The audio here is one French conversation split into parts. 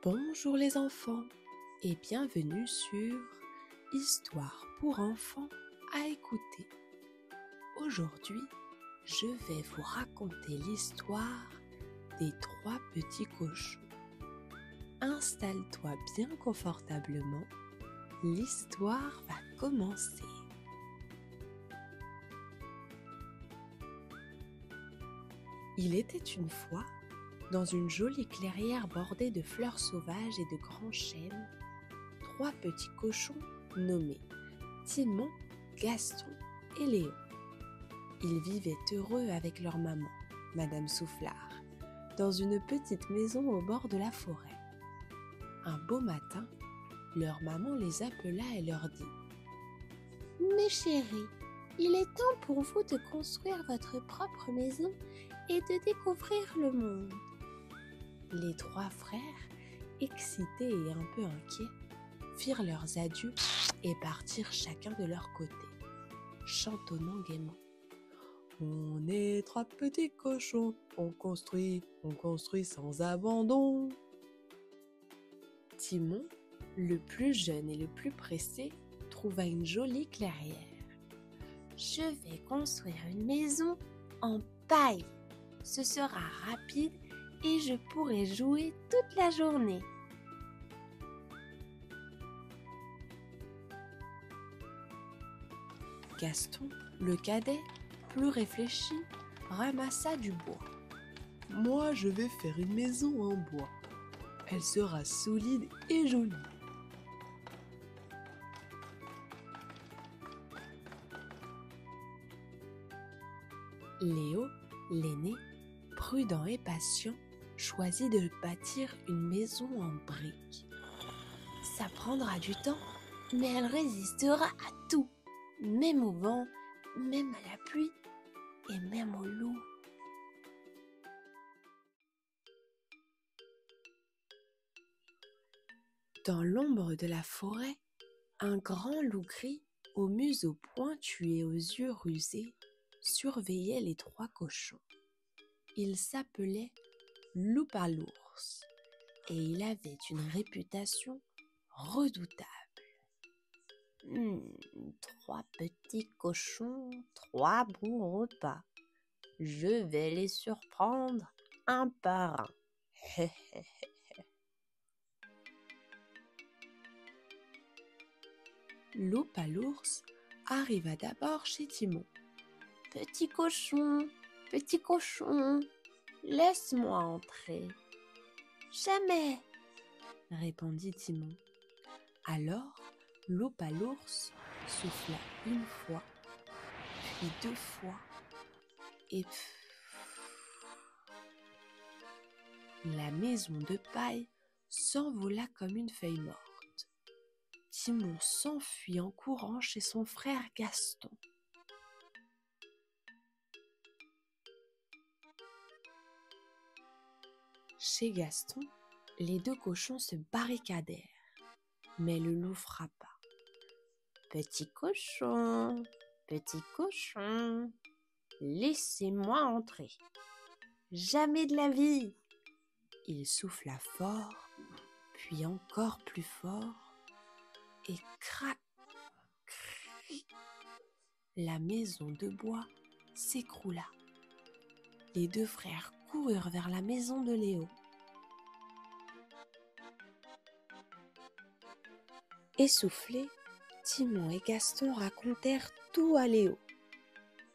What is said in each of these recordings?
Bonjour les enfants et bienvenue sur Histoire pour enfants à écouter. Aujourd'hui, je vais vous raconter l'histoire des 3 petits cochons. Installe-toi bien confortablement, l'histoire va commencer. Il était une fois, dans une jolie clairière bordée de fleurs sauvages et de grands chênes, 3 petits cochons nommés Timon, Gaston et Léo. Ils vivaient heureux avec leur maman, Madame Soufflard, dans une petite maison au bord de la forêt. Un beau matin, leur maman les appela et leur dit: « Mes chéris, il est temps pour vous de construire votre propre maison et de découvrir le monde. » Les 3 frères, excités et un peu inquiets, firent leurs adieux et partirent chacun de leur côté, chantonnant gaiement. On est 3 petits cochons, on construit sans abandon. Timon, le plus jeune et le plus pressé, trouva une jolie clairière. Je vais construire une maison en paille. Ce sera rapide et je pourrai jouer toute la journée. Gaston, le cadet, plus réfléchi, ramassa du bois. Moi, je vais faire une maison en bois. Elle sera solide et jolie. Léo, l'aîné, prudent et patient, choisit de bâtir une maison en briques. Ça prendra du temps, mais elle résistera à tout, même au vent, même à la pluie et même au loup. Dans l'ombre de la forêt, un grand loup gris, au museau pointu et aux yeux rusés, surveillait les 3 cochons. Il s'appelait Loup à l'ours et il avait une réputation redoutable. 3 petits cochons, 3 bons repas. Je vais les surprendre un par un. Loup à l'ours arriva d'abord chez Timon. Petit cochon, laisse-moi entrer. Jamais, répondit Timon. Alors, Loup à l'ours souffla une fois, puis 2 fois, et la maison de paille s'envola comme une feuille morte. Timon s'enfuit en courant chez son frère Gaston. Chez Gaston, les 2 cochons se barricadèrent, mais le loup frappa. Petit cochon, laissez-moi entrer. Jamais de la vie. Il souffla fort, puis encore plus fort, et crac, cric, la maison de bois s'écroula. Les 2 frères coururent vers la maison de Léo. Essoufflés, Timon et Gaston racontèrent tout à Léo.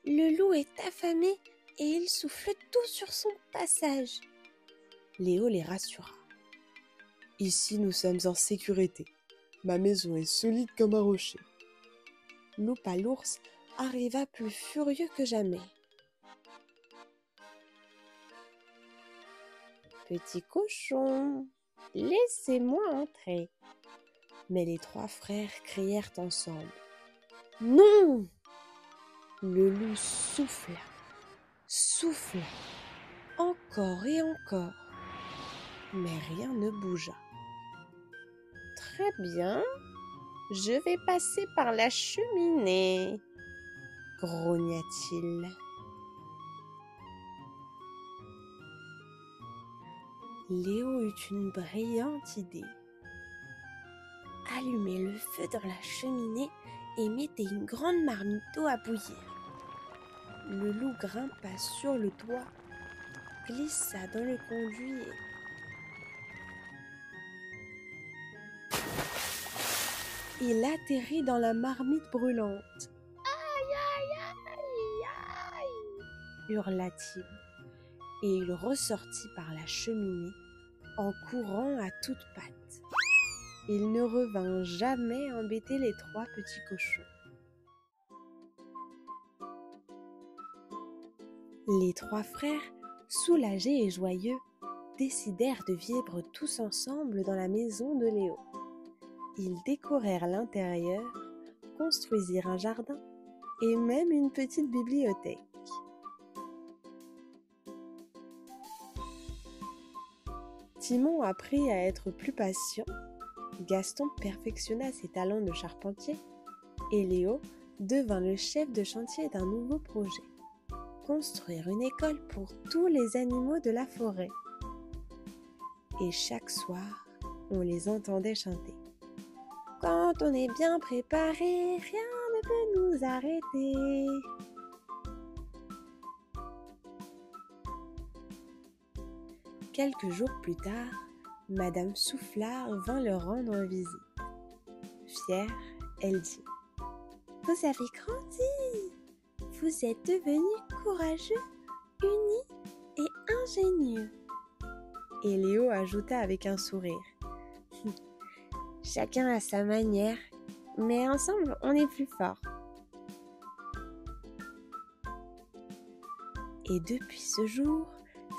Le loup est affamé et il souffle tout sur son passage. Léo les rassura. Ici, nous sommes en sécurité. Ma maison est solide comme un rocher. Loup à l'ours arriva plus furieux que jamais. Petit cochon, laissez-moi entrer. Mais les 3 frères crièrent ensemble. Non! Le loup souffla, encore et encore, mais rien ne bougea. Très bien, je vais passer par la cheminée, grogna-t-il. Léo eut une brillante idée. Allumez le feu dans la cheminée et mettez une grande marmite d'eau à bouillir. Le loup grimpa sur le toit, glissa dans le conduit et il atterrit dans la marmite brûlante. Aïe, aïe, aïe, aïe, hurla-t-il, et il ressortit par la cheminée en courant à toutes pattes. Il ne revint jamais embêter les 3 petits cochons. Les 3 frères, soulagés et joyeux, décidèrent de vivre tous ensemble dans la maison de Léo. Ils décorèrent l'intérieur, construisirent un jardin et même une petite bibliothèque. Timon apprit à être plus patient, Gaston perfectionna ses talents de charpentier et Léo devint le chef de chantier d'un nouveau projet: construire une école pour tous les animaux de la forêt. Et chaque soir, on les entendait chanter. Quand on est bien préparé, rien ne peut nous arrêter. Quelques jours plus tard, Madame Soufflard vint leur rendre visite. Fière, elle dit: Vous avez grandi! Vous êtes devenus courageux, unis et ingénieux. Et Léo ajouta avec un sourire: Chacun a sa manière, mais ensemble, on est plus fort. Et depuis ce jour,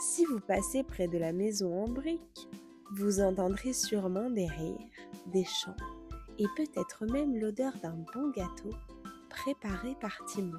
si vous passez près de la maison en briques, vous entendrez sûrement des rires, des chants et peut-être même l'odeur d'un bon gâteau préparé par Timon.